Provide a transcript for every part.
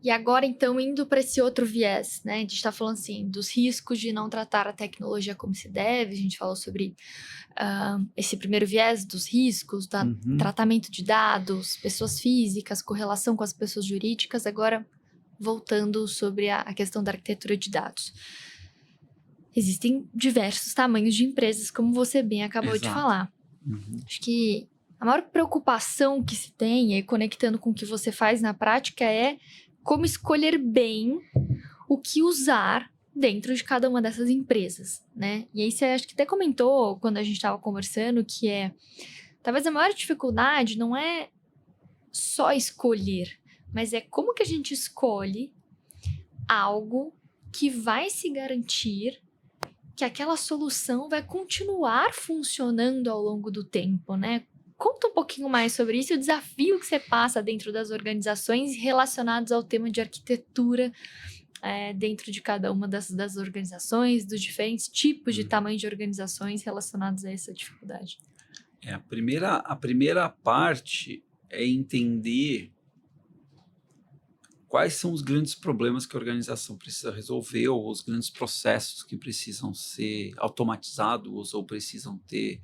E agora, então, indo para esse outro viés, né? A gente está falando assim, dos riscos de não tratar a tecnologia como se deve, a gente falou sobre esse primeiro viés dos riscos, do tratamento de dados, pessoas físicas, correlação com as pessoas jurídicas, agora voltando sobre a questão da arquitetura de dados. Existem diversos tamanhos de empresas, como você bem acabou de falar. Acho que a maior preocupação que se tem, e aí conectando com o que você faz na prática, é como escolher bem o que usar dentro de cada uma dessas empresas, né? E aí você acho que até comentou quando a gente estava conversando que talvez a maior dificuldade não é só escolher, mas é como que a gente escolhe algo que vai se garantir que aquela solução vai continuar funcionando ao longo do tempo, né? Conta um pouquinho mais sobre isso e o desafio que você passa dentro das organizações relacionados ao tema de arquitetura dentro de cada uma das organizações, dos diferentes tipos de tamanho de organizações relacionados a essa dificuldade. A primeira parte é entender quais são os grandes problemas que a organização precisa resolver ou os grandes processos que precisam ser automatizados ou precisam ter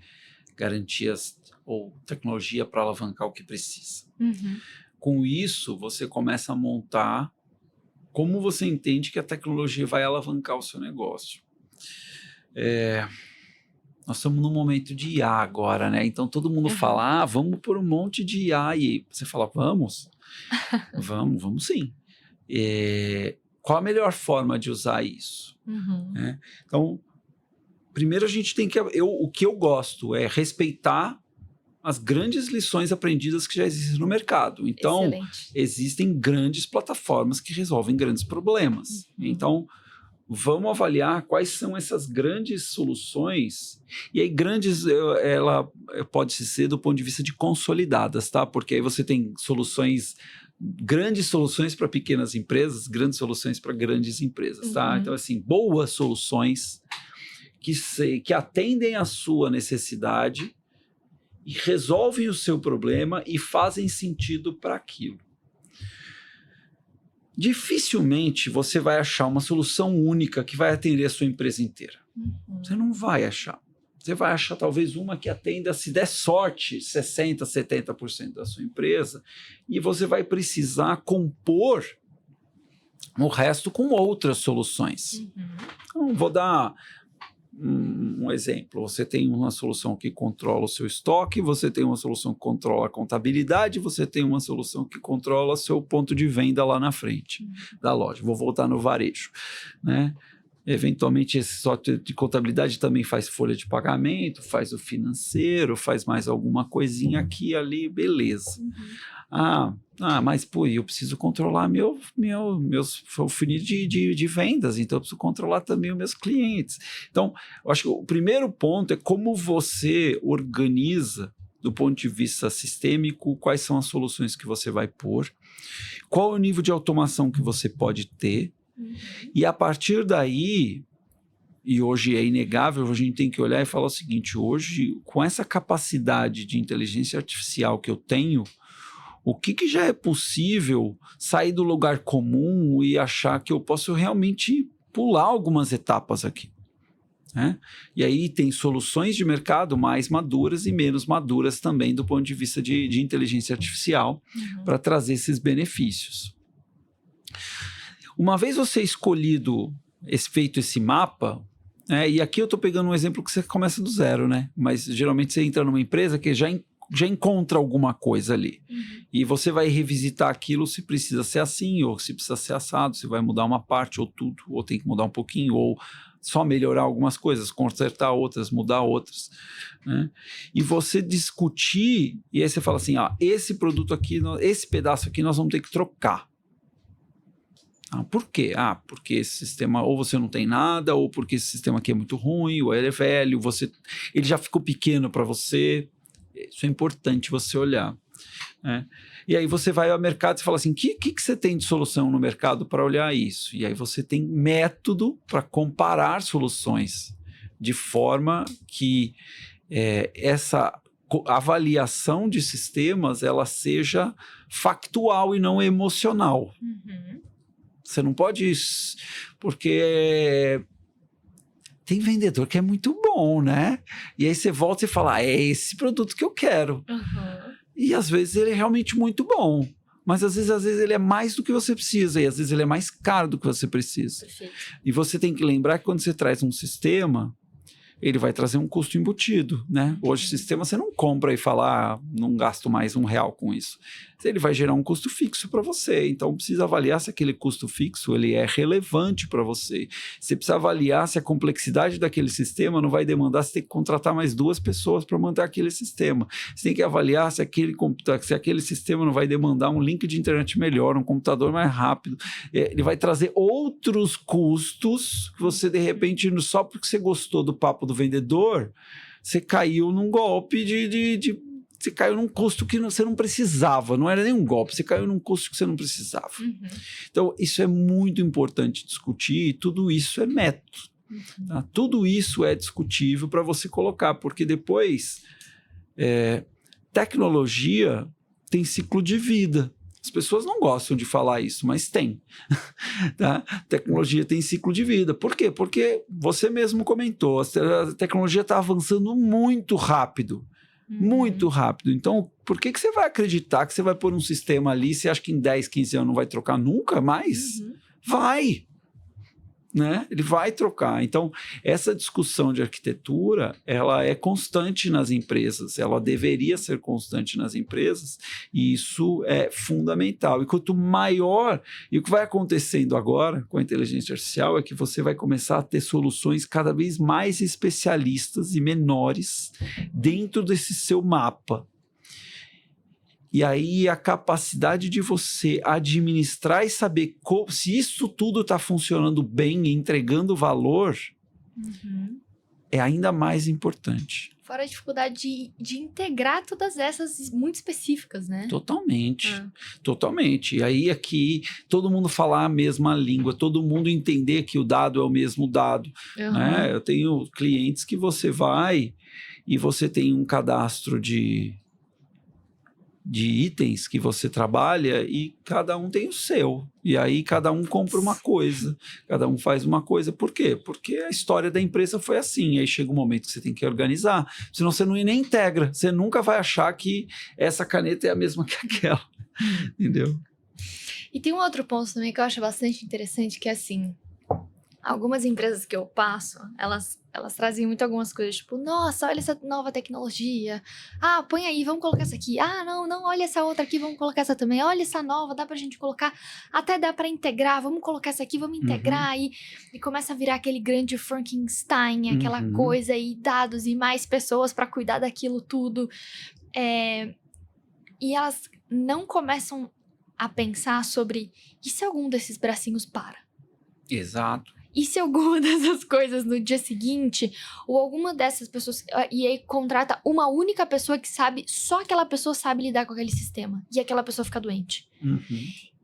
garantias ou tecnologia para alavancar o que precisa. Com isso, você começa a montar como você entende que a tecnologia vai alavancar o seu negócio. Nós estamos num momento de IA agora, né? Então todo mundo fala, vamos por um monte de IA. E você fala, vamos? vamos sim. Qual a melhor forma de usar isso? Então, primeiro a gente tem que... o que eu gosto é respeitar as grandes lições aprendidas que já existem no mercado. Então, existem grandes plataformas que resolvem grandes problemas. Então, vamos avaliar quais são essas grandes soluções. E aí, grandes, ela pode ser do ponto de vista de consolidadas, tá? Porque aí você tem grandes soluções para pequenas empresas, grandes soluções para grandes empresas, tá? Então, assim, boas soluções que atendem à sua necessidade e resolvem o seu problema e fazem sentido para aquilo. Dificilmente você vai achar uma solução única que vai atender a sua empresa inteira. Você não vai achar. Você vai achar talvez uma que atenda, se der sorte, 60%, 70% da sua empresa, e você vai precisar compor o resto com outras soluções. Então, vou dar um exemplo. Você tem uma solução que controla o seu estoque, você tem uma solução que controla a contabilidade, você tem uma solução que controla seu ponto de venda lá na frente da loja. Vou voltar no varejo, né? Eventualmente esse software de contabilidade também faz folha de pagamento, faz o financeiro, faz mais alguma coisinha aqui e ali, beleza. Mas pô, eu preciso controlar meus funil de vendas, então eu preciso controlar também os meus clientes. Então, eu acho que o primeiro ponto é como você organiza do ponto de vista sistêmico, quais são as soluções que você vai pôr, qual é o nível de automação que você pode ter, e a partir daí, e hoje é inegável, a gente tem que olhar e falar o seguinte, hoje, com essa capacidade de inteligência artificial que eu tenho, o que já é possível sair do lugar comum e achar que eu posso realmente pular algumas etapas aqui, né? E aí tem soluções de mercado mais maduras e menos maduras também do ponto de vista de inteligência artificial para trazer esses benefícios. Uma vez você escolhido, feito esse mapa, e aqui eu estou pegando um exemplo que você começa do zero, né? Mas geralmente você entra numa empresa que já encontra alguma coisa ali. E você vai revisitar aquilo se precisa ser assim, ou se precisa ser assado, se vai mudar uma parte ou tudo, ou tem que mudar um pouquinho, ou só melhorar algumas coisas, consertar outras, mudar outras, né? E você discutir, e aí você fala assim, esse produto aqui, esse pedaço aqui nós vamos ter que trocar. Por quê? Porque esse sistema, ou você não tem nada, ou porque esse sistema aqui é muito ruim, ou ele é velho, ele já ficou pequeno para você. Isso é importante você olhar, né? E aí você vai ao mercado e fala assim, o que você tem de solução no mercado para olhar isso? E aí você tem método para comparar soluções, de forma que essa avaliação de sistemas ela seja factual e não emocional. Você não pode... Porque tem vendedor que é muito bom, né? E aí você volta e fala, é esse produto que eu quero. Uhum. E às vezes ele é realmente muito bom. Mas às vezes ele é mais do que você precisa. E às vezes ele é mais caro do que você precisa. Perfeito. E você tem que lembrar que quando você traz um sistema, ele vai trazer um custo embutido, né? Hoje o sistema você não compra e fala, não gasto mais R$1 com isso. Ele vai gerar um custo fixo para você. Então precisa avaliar se aquele custo fixo ele é relevante para você. Você precisa avaliar se a complexidade daquele sistema não vai demandar você ter que contratar mais 2 pessoas para manter aquele sistema. Você tem que avaliar se aquele sistema não vai demandar um link de internet melhor, um computador mais rápido. Ele vai trazer outros custos que você, de repente, só porque você gostou do papo do vendedor, você caiu num golpe você caiu num custo que você não precisava, não era nem um golpe, você caiu num custo que você não precisava. Uhum. Então, isso é muito importante discutir, e tudo isso é método. Tá? Tudo isso é discutível para você colocar, porque depois, tecnologia tem ciclo de vida. As pessoas não gostam de falar isso, mas tem. Tá? Tecnologia tem ciclo de vida. Por quê? Porque você mesmo comentou, a tecnologia está avançando muito rápido. Muito rápido. Então, por que você vai acreditar que você vai pôr um sistema ali e você acha que em 10, 15 anos não vai trocar nunca mais? Vai! Né? Ele vai trocar. Então, essa discussão de arquitetura, ela é constante nas empresas, ela deveria ser constante nas empresas, e isso é fundamental. E quanto maior, e o que vai acontecendo agora com a inteligência artificial é que você vai começar a ter soluções cada vez mais especialistas e menores dentro desse seu mapa. E aí a capacidade de você administrar e saber se isso tudo está funcionando bem e entregando valor é ainda mais importante. Fora a dificuldade de integrar todas essas muito específicas, né? Totalmente, totalmente. E aí aqui todo mundo falar a mesma língua, todo mundo entender que o dado é o mesmo dado. Né? Eu tenho clientes que você vai e você tem um cadastro de itens que você trabalha e cada um tem o seu. E aí cada um compra uma coisa, cada um faz uma coisa. Por quê? Porque a história da empresa foi assim. Aí chega um momento que você tem que organizar, senão você nem integra. Você nunca vai achar que essa caneta é a mesma que aquela. Entendeu? E tem um outro ponto também que eu acho bastante interessante, que é assim, algumas empresas que eu passo, elas trazem muito algumas coisas, tipo, nossa, olha essa nova tecnologia. Ah, põe aí, vamos colocar essa aqui. Ah, não, olha essa outra aqui, vamos colocar essa também. Olha essa nova, dá pra gente colocar. Até dá pra integrar, vamos colocar essa aqui, vamos integrar. E começa a virar aquele grande Frankenstein, aquela coisa, e dados e mais pessoas pra cuidar daquilo tudo. E elas não começam a pensar sobre, e se algum desses bracinhos para? Exato. E se alguma dessas coisas no dia seguinte, ou alguma dessas pessoas, e aí contrata uma única pessoa que sabe, só aquela pessoa sabe lidar com aquele sistema, e aquela pessoa fica doente.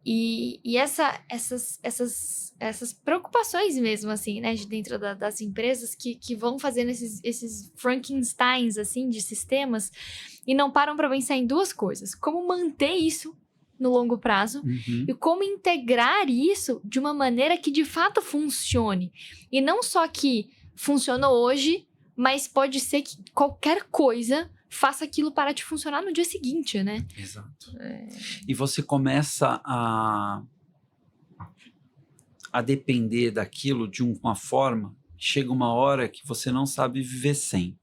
E essas preocupações mesmo, assim, né, de dentro das empresas que vão fazendo esses Frankensteins, assim, de sistemas, e não param para pensar em duas coisas: como manter isso no longo prazo, e como integrar isso de uma maneira que de fato funcione. E não só que funcionou hoje, mas pode ser que qualquer coisa faça aquilo parar de funcionar no dia seguinte, né? Exato. E você começa a depender daquilo de uma forma, chega uma hora que você não sabe viver sem.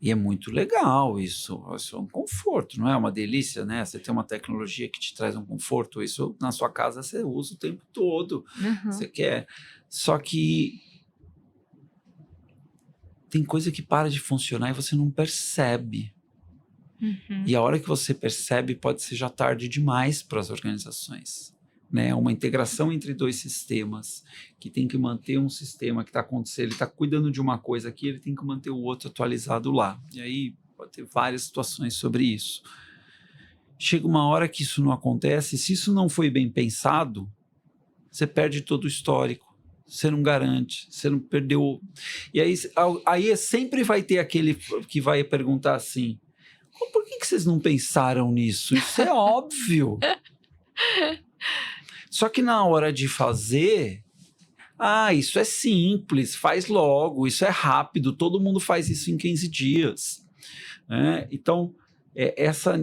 E é muito legal isso é um conforto, não é uma delícia, né? Você tem uma tecnologia que te traz um conforto, isso na sua casa você usa o tempo todo, você quer. Só que tem coisa que para de funcionar e você não percebe. E a hora que você percebe pode ser já tarde demais para as organizações. Né, uma integração entre 2 sistemas, que tem que manter um sistema que está acontecendo, ele está cuidando de uma coisa aqui, ele tem que manter o outro atualizado lá. E aí pode ter várias situações sobre isso. Chega uma hora que isso não acontece, se isso não foi bem pensado, você perde todo o histórico, você não garante, você não perdeu. E aí sempre vai ter aquele que vai perguntar assim, por que vocês não pensaram nisso? Isso é óbvio. Só que na hora de fazer, isso é simples, faz logo, isso é rápido, todo mundo faz isso em 15 dias. Né? Então, essa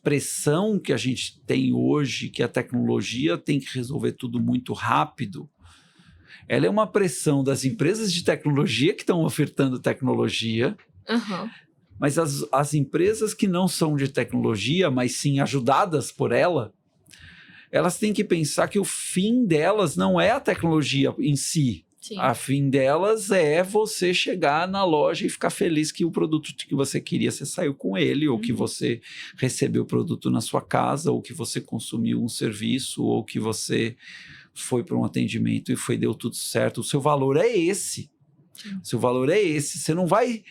pressão que a gente tem hoje, que a tecnologia tem que resolver tudo muito rápido, ela é uma pressão das empresas de tecnologia que estão ofertando tecnologia, mas as empresas que não são de tecnologia, mas sim ajudadas por ela, elas têm que pensar que o fim delas não é a tecnologia em si. Sim. A fim delas é você chegar na loja e ficar feliz que o produto que você queria, você saiu com ele, ou que você recebeu o produto na sua casa, ou que você consumiu um serviço, ou que você foi para um atendimento e deu tudo certo. O seu valor é esse. Sim. O seu valor é esse. Você não vai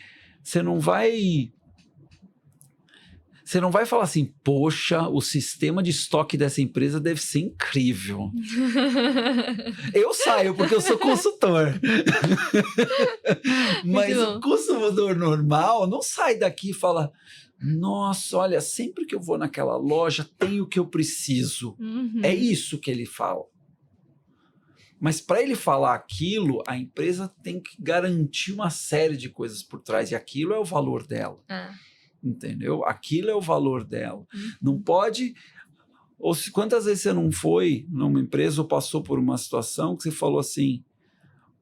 falar assim, poxa, o sistema de estoque dessa empresa deve ser incrível. Eu saio porque eu sou consultor. Mas o consumidor normal não sai daqui e fala, nossa, olha, sempre que eu vou naquela loja tem o que eu preciso. É isso que ele fala. Mas para ele falar aquilo, a empresa tem que garantir uma série de coisas por trás. E aquilo é o valor dela. Entendeu? Aquilo é o valor dela. Não pode... quantas vezes você não foi numa empresa ou passou por uma situação que você falou assim,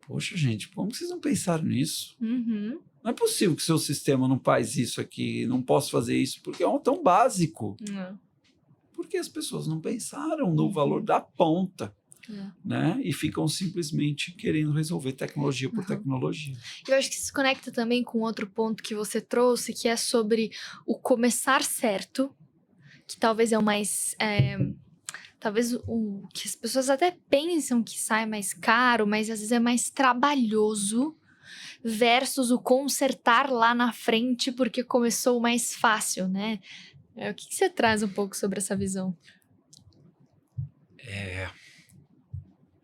poxa, gente, como vocês não pensaram nisso? Não é possível que o seu sistema não faz isso aqui, não posso fazer isso, porque é tão básico. Porque as pessoas não pensaram no valor da ponta. Né? E ficam simplesmente querendo resolver tecnologia por tecnologia. Eu acho que isso se conecta também com outro ponto que você trouxe, que é sobre o começar certo, que talvez é o mais... talvez o que as pessoas até pensam que sai mais caro, mas às vezes é mais trabalhoso, versus o consertar lá na frente porque começou mais fácil, né? O que você traz um pouco sobre essa visão?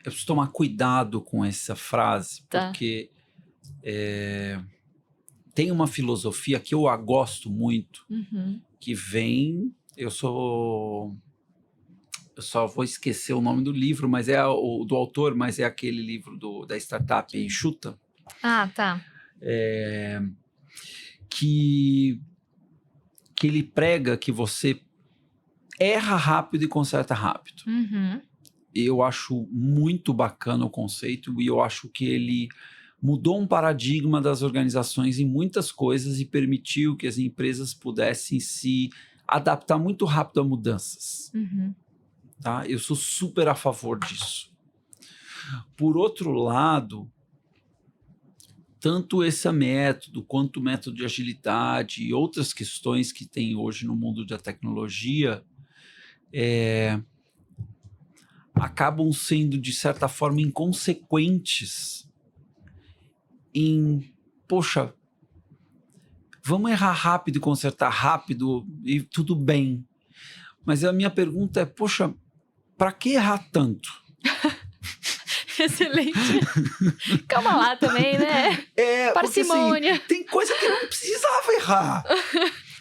Eu preciso tomar cuidado com essa frase, porque tem uma filosofia que eu gosto muito, que vem... Eu só vou esquecer o nome do livro, mas do autor, mas é aquele livro da startup Enxuta. Tá. Que ele prega que você erra rápido e conserta rápido. Eu acho muito bacana o conceito e eu acho que ele mudou um paradigma das organizações em muitas coisas e permitiu que as empresas pudessem se adaptar muito rápido a mudanças. Tá? Eu sou super a favor disso. Por outro lado, tanto esse método quanto o método de agilidade e outras questões que tem hoje no mundo da tecnologia acabam sendo, de certa forma, inconsequentes poxa, vamos errar rápido e consertar rápido e tudo bem. Mas a minha pergunta é, poxa, para que errar tanto? Excelente. Calma lá também, né? Parcimônia. Assim, tem coisa que não precisava errar.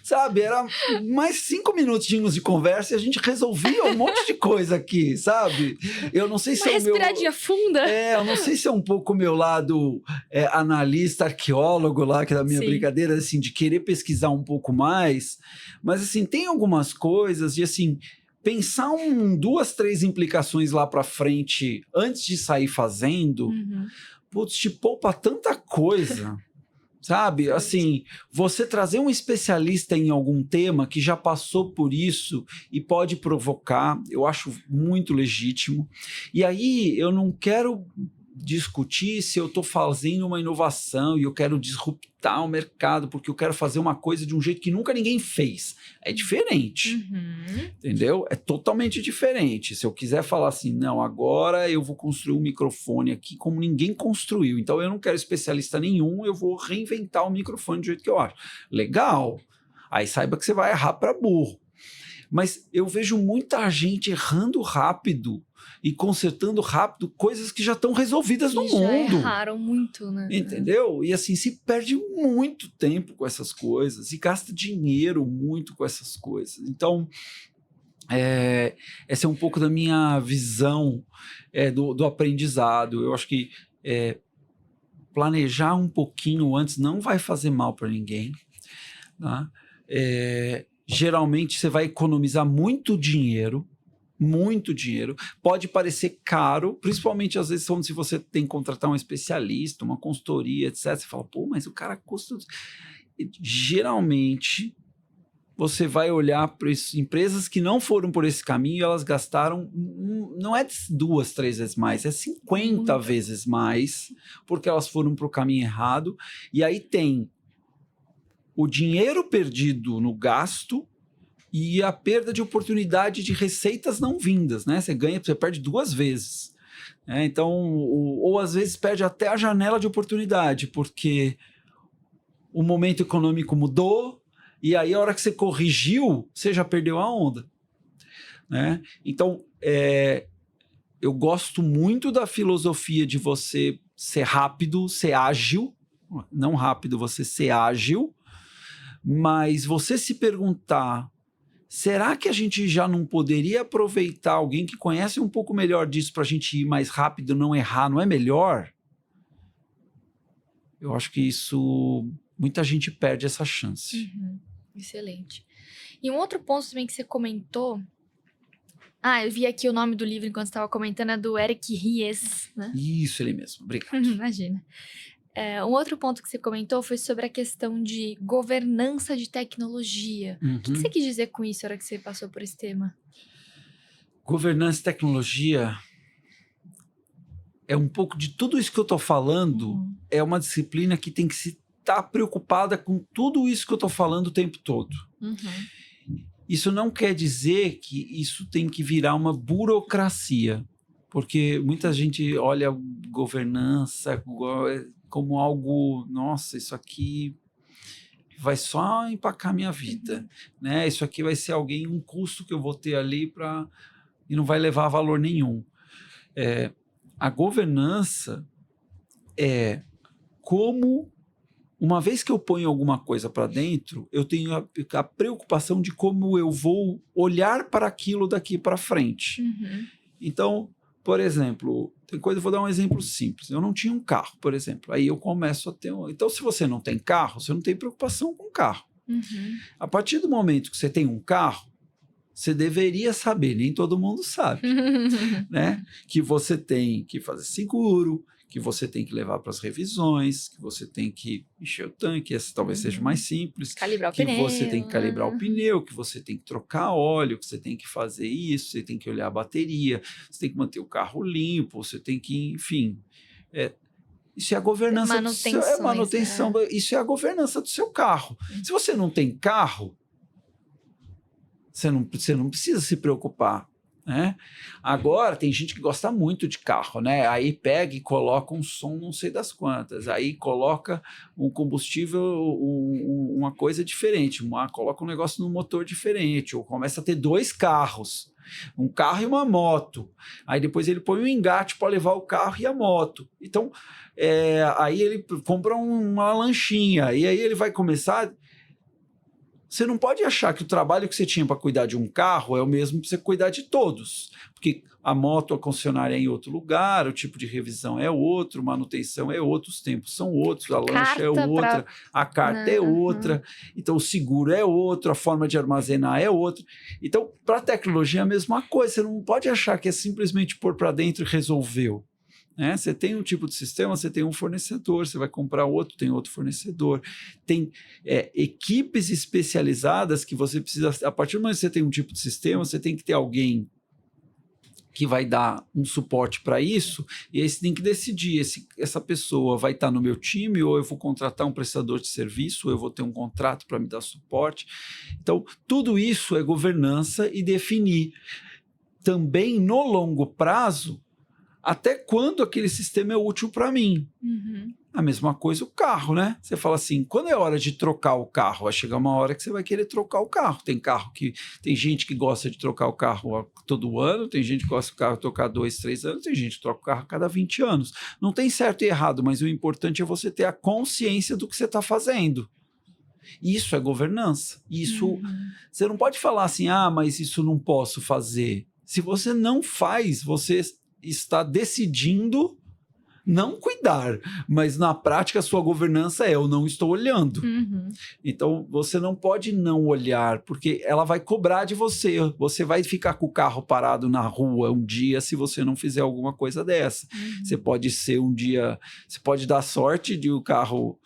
Sabe, era mais 5 minutinhos de conversa e a gente resolvia um monte de coisa aqui, sabe? Eu não sei se uma respiradinha funda. Eu não sei se é um pouco o meu lado analista, arqueólogo lá, que é da minha brincadeira, assim, de querer pesquisar um pouco mais. Mas, assim, tem algumas coisas de, assim, pensar 2, 3 implicações lá para frente antes de sair fazendo, putz, te poupa tanta coisa. Sabe, assim, você trazer um especialista em algum tema que já passou por isso e pode provocar, eu acho muito legítimo. E aí eu não quero discutir se eu estou fazendo uma inovação e eu quero disruptar o mercado porque eu quero fazer uma coisa de um jeito que nunca ninguém fez. É diferente, entendeu? É totalmente diferente. Se eu quiser falar assim, não, agora eu vou construir um microfone aqui como ninguém construiu, então eu não quero especialista nenhum, eu vou reinventar o microfone do jeito que eu acho. Legal. Aí saiba que você vai errar para burro. Mas eu vejo muita gente errando rápido e consertando rápido coisas que já estão resolvidas no mundo. Já erraram muito, né? Entendeu? E assim, se perde muito tempo com essas coisas e gasta dinheiro muito com essas coisas. Então, Essa é um pouco da minha visão do aprendizado. Eu acho que planejar um pouquinho antes não vai fazer mal para ninguém, tá? Geralmente você vai economizar muito dinheiro. Pode parecer caro, principalmente às vezes se você tem que contratar um especialista, uma consultoria, etc. Você fala, pô, mas o cara custa... Geralmente você vai olhar para empresas que não foram por esse caminho, elas gastaram, não é 2, 3 vezes mais, é 50 vezes mais, porque elas foram para o caminho errado. E aí tem o dinheiro perdido no gasto e a perda de oportunidade de receitas não vindas, né? Você perde 2 vezes. Então, ou às vezes perde até a janela de oportunidade, porque o momento econômico mudou, e aí a hora que você corrigiu, você já perdeu a onda, né? Então, eu gosto muito da filosofia de você ser rápido, ser ágil, não rápido, você ser ágil, mas você se perguntar, será que a gente já não poderia aproveitar alguém que conhece um pouco melhor disso para a gente ir mais rápido, não errar, não é melhor? Eu acho que isso, muita gente perde essa chance. Excelente. E um outro ponto também que você comentou, eu vi aqui o nome do livro enquanto estava comentando, é do Eric Ries, né? Isso, ele mesmo, obrigado. Imagina. Um outro ponto que você comentou foi sobre a questão de governança de tecnologia. O que você quis dizer com isso na hora que você passou por esse tema? Governança e tecnologia é um pouco de tudo isso que eu estou falando, é uma disciplina que tem que estar preocupada com tudo isso que eu estou falando o tempo todo. Isso não quer dizer que isso tem que virar uma burocracia, porque muita gente olha a governança como algo, nossa, isso aqui vai só empacar minha vida, né? Isso aqui vai ser um custo que eu vou ter ali e não vai levar a valor nenhum. A governança é como, uma vez que eu ponho alguma coisa para dentro, eu tenho a preocupação de como eu vou olhar para aquilo daqui para frente. Então, por exemplo, vou dar um exemplo simples. Eu não tinha um carro, por exemplo. Aí eu começo a ter Então, se você não tem carro, você não tem preocupação com carro. A partir do momento que você tem um carro, você deveria saber, nem todo mundo sabe, né? Que você tem que fazer seguro, que você tem que levar para as revisões, que você tem que encher o tanque, essa talvez seja mais simples. Calibrar o que pneu. Que você tem que calibrar o pneu, que você tem que trocar óleo, que você tem que fazer isso, você tem que olhar a bateria, você tem que manter o carro limpo, você tem que, enfim... Isso é a governança do seu... manutenção, isso é a governança do seu carro. Se você não tem carro, você não precisa se preocupar, né? Agora, tem gente que gosta muito de carro, né? Aí pega e coloca um som não sei das quantas, aí coloca um combustível, uma coisa diferente, coloca um negócio no motor diferente, ou começa a ter 2 carros, um carro e uma moto. Aí depois ele põe um engate para levar o carro e a moto. Então, aí ele compra uma lanchinha, e aí ele vai começar... Você não pode achar que o trabalho que você tinha para cuidar de um carro é o mesmo para você cuidar de todos, porque a moto, a concessionária é em outro lugar, o tipo de revisão é outro, manutenção é outro, os tempos são outros, a lancha é outra, a carta é outra, então o seguro é outro, a forma de armazenar é outra. Então, para a tecnologia é a mesma coisa, você não pode achar que é simplesmente pôr para dentro e resolveu. Né? Você tem um tipo de sistema, você tem um fornecedor, você vai comprar outro, tem outro fornecedor, tem equipes especializadas que você precisa, a partir do momento que você tem um tipo de sistema, você tem que ter alguém que vai dar um suporte para isso, e aí você tem que decidir, essa pessoa vai estar no meu time, ou eu vou contratar um prestador de serviço, ou eu vou ter um contrato para me dar suporte. Então, tudo isso é governança e definir também no longo prazo até quando aquele sistema é útil para mim. A mesma coisa o carro, né? Você fala assim, quando é hora de trocar o carro? Vai chegar uma hora que você vai querer trocar o carro. Tem gente que gosta de trocar o carro todo ano, tem gente que gosta do carro trocar 2, 3 anos, tem gente que troca o carro a cada 20 anos. Não tem certo e errado, mas o importante é você ter a consciência do que você está fazendo. Isso é governança. Isso, você não pode falar assim, mas isso não posso fazer. Se você não faz, você está decidindo não cuidar, mas na prática a sua governança eu não estou olhando. Então você não pode não olhar, porque ela vai cobrar de você. Você vai ficar com o carro parado na rua um dia se você não fizer alguma coisa dessa. Você pode ser um dia, você pode dar sorte de o carro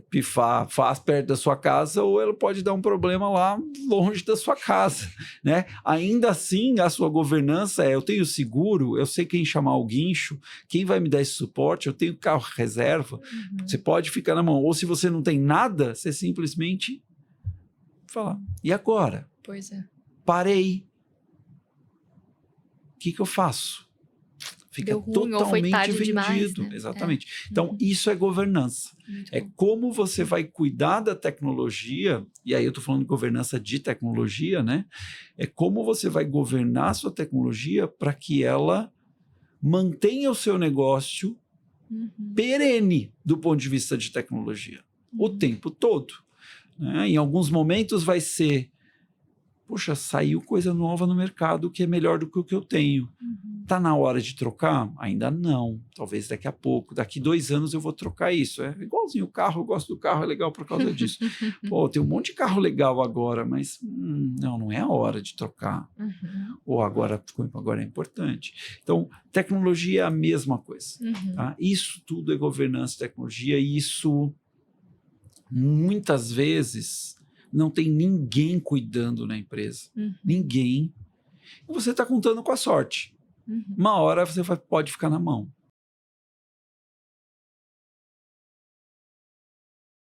pifar perto da sua casa, ou ela pode dar um problema lá longe da sua casa, né? Ainda assim, a sua governança eu tenho seguro, eu sei quem chamar o guincho, quem vai me dar esse suporte, eu tenho carro reserva, você pode ficar na mão. Ou se você não tem nada, você simplesmente fala, e agora? Pois é. Parei. O que eu faço? Fica totalmente vendido. Demais, né? Exatamente. Então, isso é governança. Como você vai cuidar da tecnologia, e aí eu estou falando de governança de tecnologia, né? É como você vai governar a sua tecnologia para que ela mantenha o seu negócio perene do ponto de vista de tecnologia, o tempo todo. Né? Em alguns momentos vai ser, poxa, saiu coisa nova no mercado que é melhor do que o que eu tenho. Está na hora de trocar? Ainda não. Talvez daqui a pouco. Daqui 2 anos eu vou trocar isso. É igualzinho o carro, eu gosto do carro, é legal por causa disso. Pô, tem um monte de carro legal agora, mas não é a hora de trocar. Ou agora é importante. Então, tecnologia é a mesma coisa. Tá? Isso tudo é governança de tecnologia, e isso muitas vezes não tem ninguém cuidando na empresa. Ninguém. E você está contando com a sorte. Uma hora você pode ficar na mão.